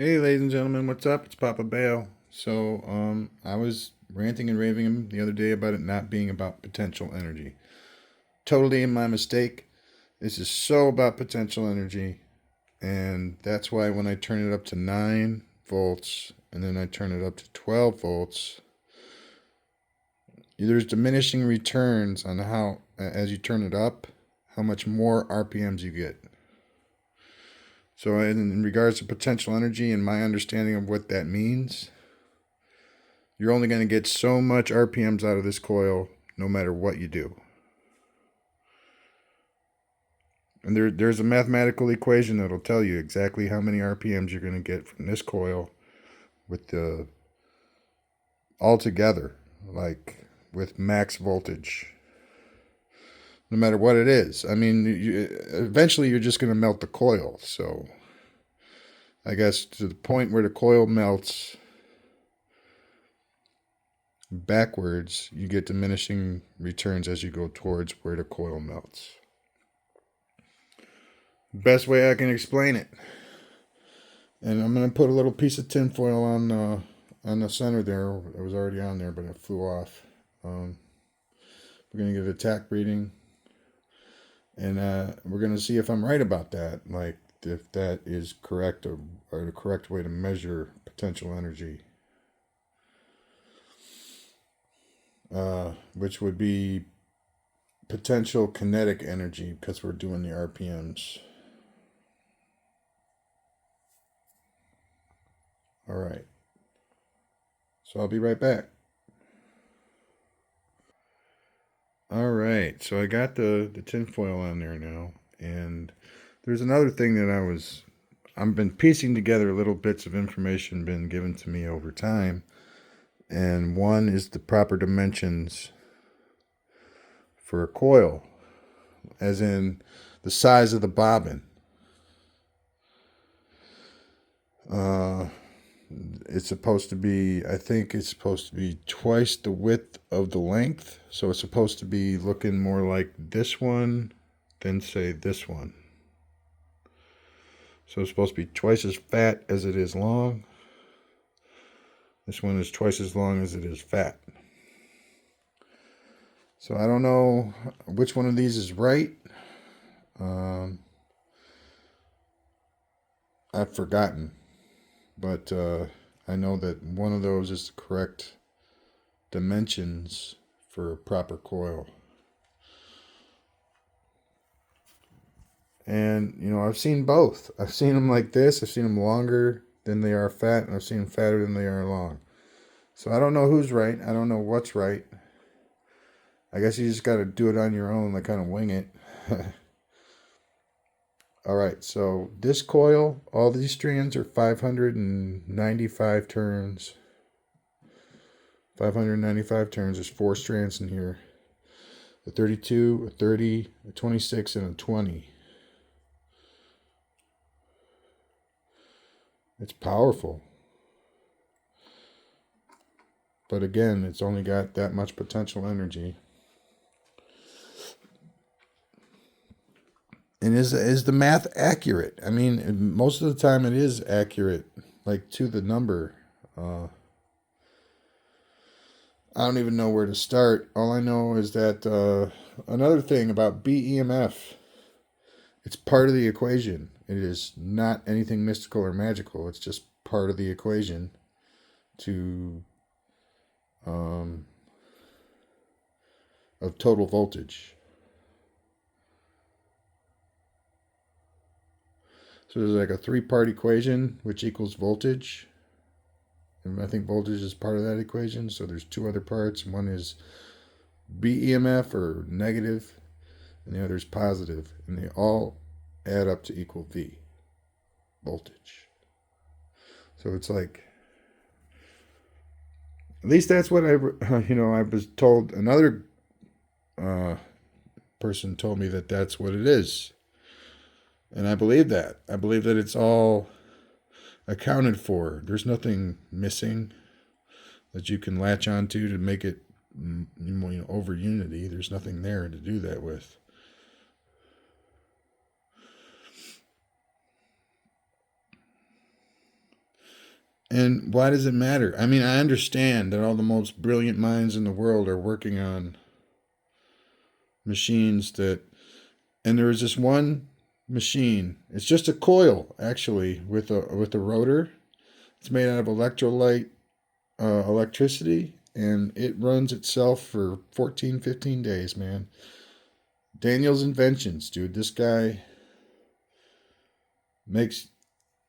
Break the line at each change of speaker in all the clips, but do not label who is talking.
Hey, ladies and gentlemen, what's up? It's Papa Bale. I was ranting and raving him the other day about it not being about potential energy. Totally my mistake. This is so about potential energy, and that's why when I turn it up to 9 volts and then I turn it up to 12 volts, there's diminishing returns on how, as you turn it up, how much more RPMs you get. So, in regards to potential energy and my understanding of what that means, you're only going to get so much RPMs out of this coil no matter what you do. And there's a mathematical equation that'll tell you exactly how many RPMs you're going to get from this coil with the altogether, like with max voltage. No matter what it is. I mean, eventually you're just going to melt the coil. So I guess to the point where the coil melts backwards, you get diminishing returns as you go towards where the coil melts. Best way I can explain it. And I'm going to put a little piece of tinfoil on the center there. It was already on there, but it flew off. We're going to get a tach reading. And we're going to see if I'm right about that. Like, if that is correct or the correct way to measure potential energy. Which would be potential kinetic energy because we're doing the RPMs. All right. So I'll be right back. All right. So I got the tinfoil on there now. And there's another thing that I've been piecing together little bits of information been given to me over time. And one is the proper dimensions for a coil, as in the size of the bobbin. It's supposed to be, I think it's supposed to be twice the width of the length. So it's supposed to be looking more like this one than, say, this one. So it's supposed to be twice as fat as it is long. This one is twice as long as it is fat. So I don't know which one of these is right. I've forgotten. But I know that one of those is the correct dimensions for a proper coil. And, I've seen both. I've seen them like this. I've seen them longer than they are fat, and I've seen them fatter than they are long. So I don't know who's right. I don't know what's right. I guess you just got to do it on your own, like kind of wing it. All right, so this coil, all these strands are 595 turns. 595 turns. There's 4 strands in here. A 32, a 30, a 26, and a 20. It's powerful. But again, it's only got that much potential energy. And is the math accurate? I mean, most of the time it is accurate, like to the number. I don't even know where to start. All I know is that another thing about BEMF, it's part of the equation. It is not anything mystical or magical. It's just part of the equation to of total voltage. So there's like a 3-part equation which equals voltage. And I think voltage is part of that equation. So there's 2 other parts. One is BEMF or negative, and the other is positive, and they all add up to equal V, voltage. So it's like, at least that's what I was told. Another person told me that that's what it is. And I believe that. I believe that it's all accounted for. There's nothing missing that you can latch onto to make it over unity. There's nothing there to do that with. And why does it matter? I mean, I understand that all the most brilliant minds in the world are working on machines that, and there is this one machine. It's just a coil actually with a rotor. It's made out of electrolyte electricity, and it runs itself for 14, 15 days, man. Daniel's inventions, dude. This guy makes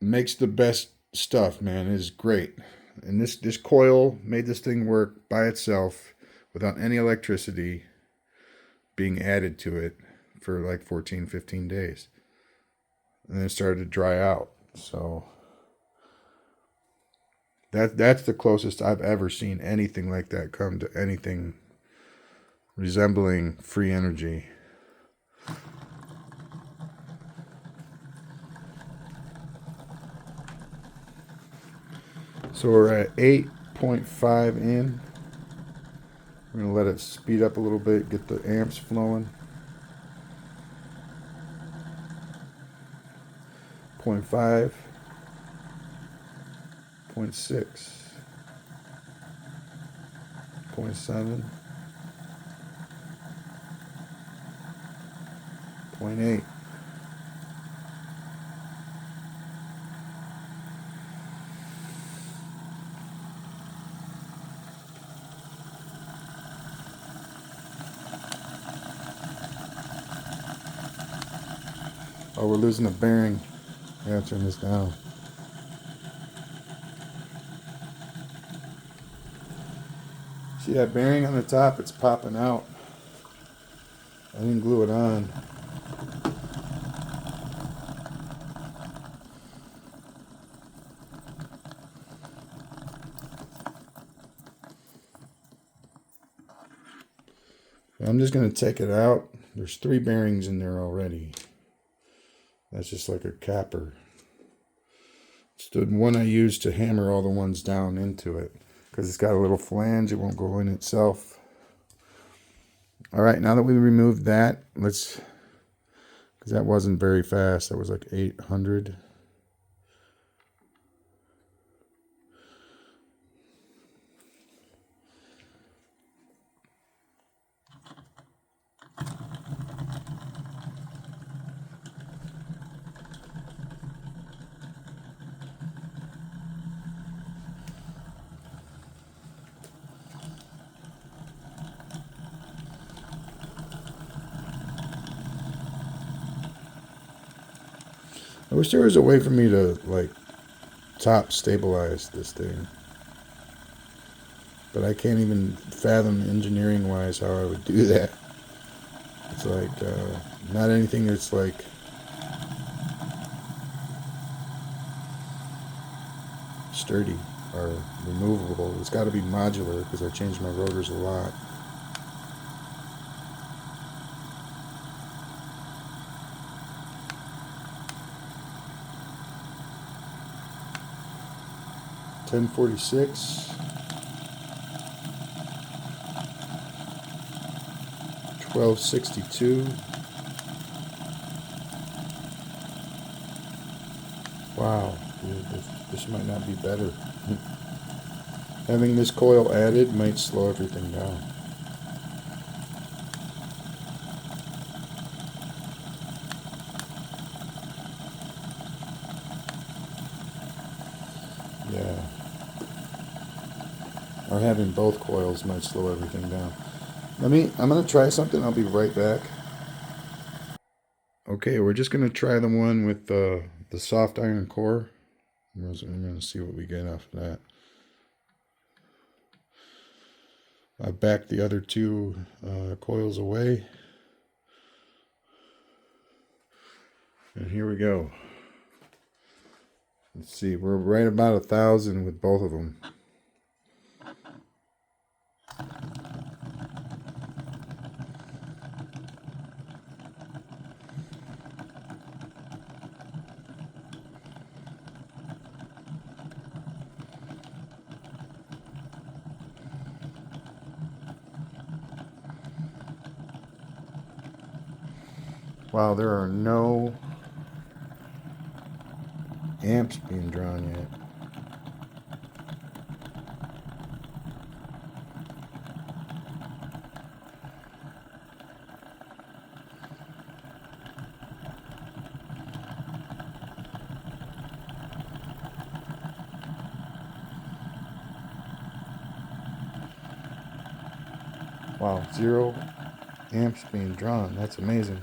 makes the best stuff, man. It is great. And this coil made this thing work by itself without any electricity being added to it for like 14, 15 days. And then it started to dry out. So that's the closest I've ever seen anything like that come to anything resembling free energy. So we're at 8.5 in. We're going to let it speed up a little bit, get the amps flowing. 0.5, 0.6, 0.7, 0.8. Oh, we're losing a bearing. I gotta turn this down. See that bearing on the top? It's popping out. I didn't glue it on. I'm just gonna take it out. There's 3 bearings in there already. That's just like a capper. It's the one I use to hammer all the ones down into it, because it's got a little flange. It won't go in itself. All right, now that we removed that, let's, because that wasn't very fast. That was like 800. I wish there was a way for me to like top stabilize this thing, but I can't even fathom engineering wise how I would do that. It's like not anything that's like sturdy or removable. It's got to be modular because I change my rotors a lot. $10.46, 12.62. Wow, dude, this might not be better. Having this coil added might slow everything down. Yeah. Or having both coils might slow everything down. I'm going to try something. I'll be right back. Okay, we're just going to try the one with the soft iron core. I'm going to see what we get off of that. I backed the other 2 coils away. And here we go. Let's see, we're right about 1,000 with both of them. Wow, there are no amps being drawn yet. Wow, 0 amps being drawn. That's amazing.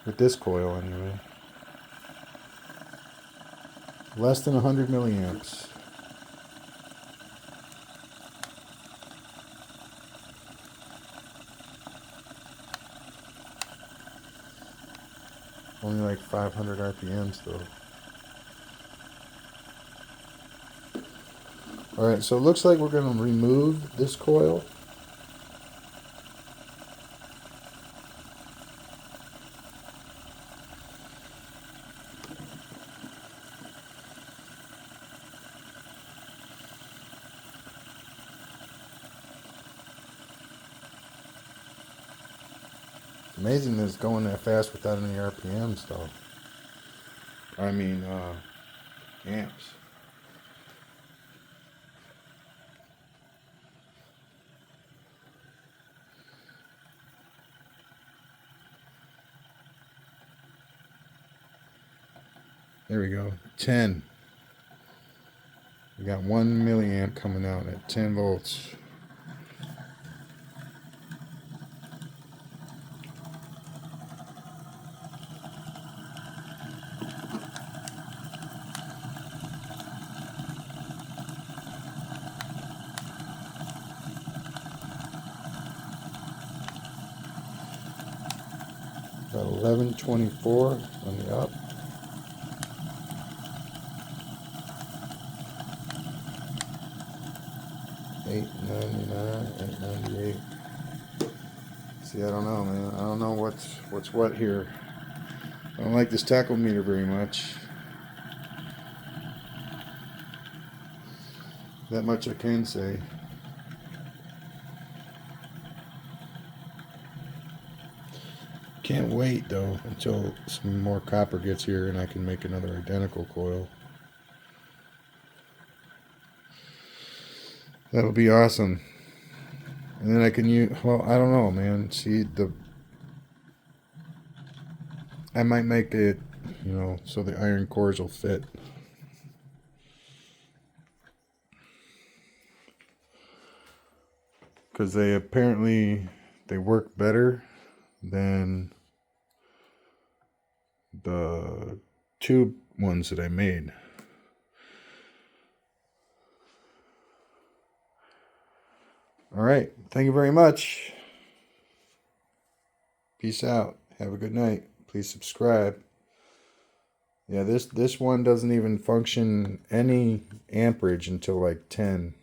With this coil, anyway. Less than 100 milliamps. Only like 500 RPMs though. Alright, so it looks like we're going to remove this coil. Amazing that it's going that fast without any RPMs though. I mean, amps. There we go. 10. We got 1 milliamp coming out at 10 volts. About 1124 on the up. $8.99, $8.98. See, I don't know, man. I don't know what's what here. I don't like this tachometer very much. That much I can say. Can't wait though until some more copper gets here and I can make another identical coil. That'll be awesome. And then I can use, well, I don't know, man. See, I might make it, so the iron cores will fit. Because they work better than the tube ones that I made. All right. Thank you very much. Peace out. Have a good night. Please subscribe. Yeah, this one doesn't even function any amperage until like 10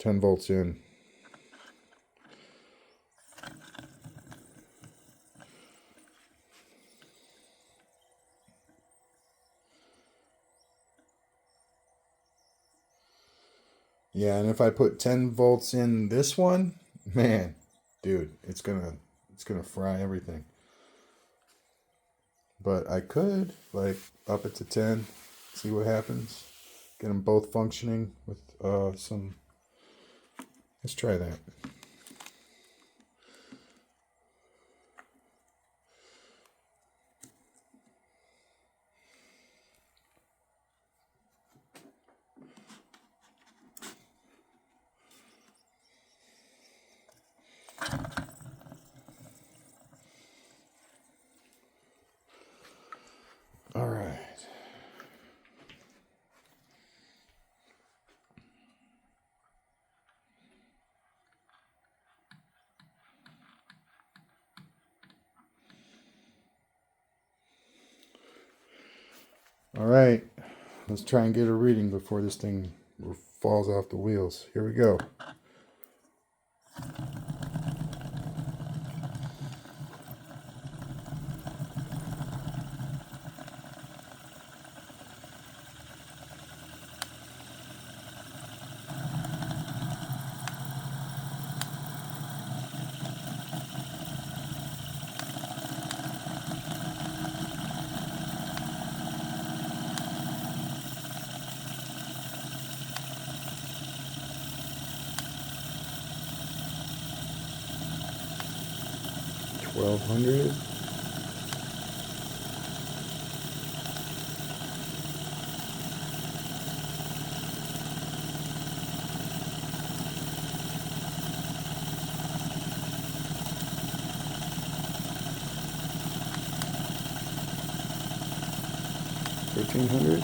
volts in. Yeah, and if I put 10 volts in this one, man, dude, it's gonna fry everything. But I could like up it to 10, see what happens. Get them both functioning with some. Let's try that. All right. All right. Let's try and get a reading before this thing falls off the wheels. Here we go. $1,200. 1300.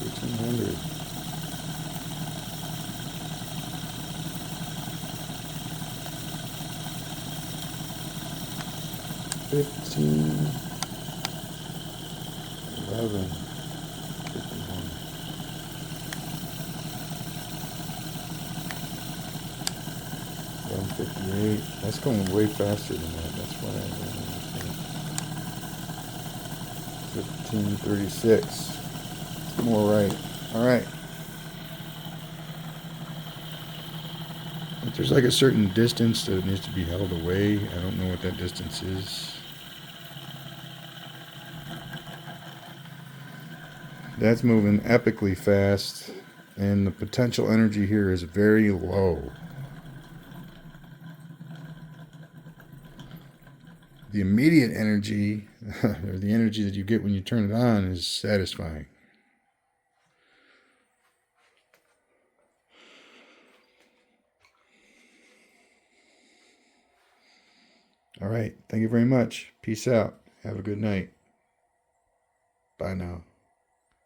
1300. 15. 11. 51. 158. That's going way faster than that. That's why I don't understand. 1536. It's more right. All right. If there's like a certain distance that needs to be held away, I don't know what that distance is. That's moving epically fast, and the potential energy here is very low. The immediate energy, or the energy that you get when you turn it on, is satisfying. All right. Thank you very much. Peace out. Have a good night. Bye now.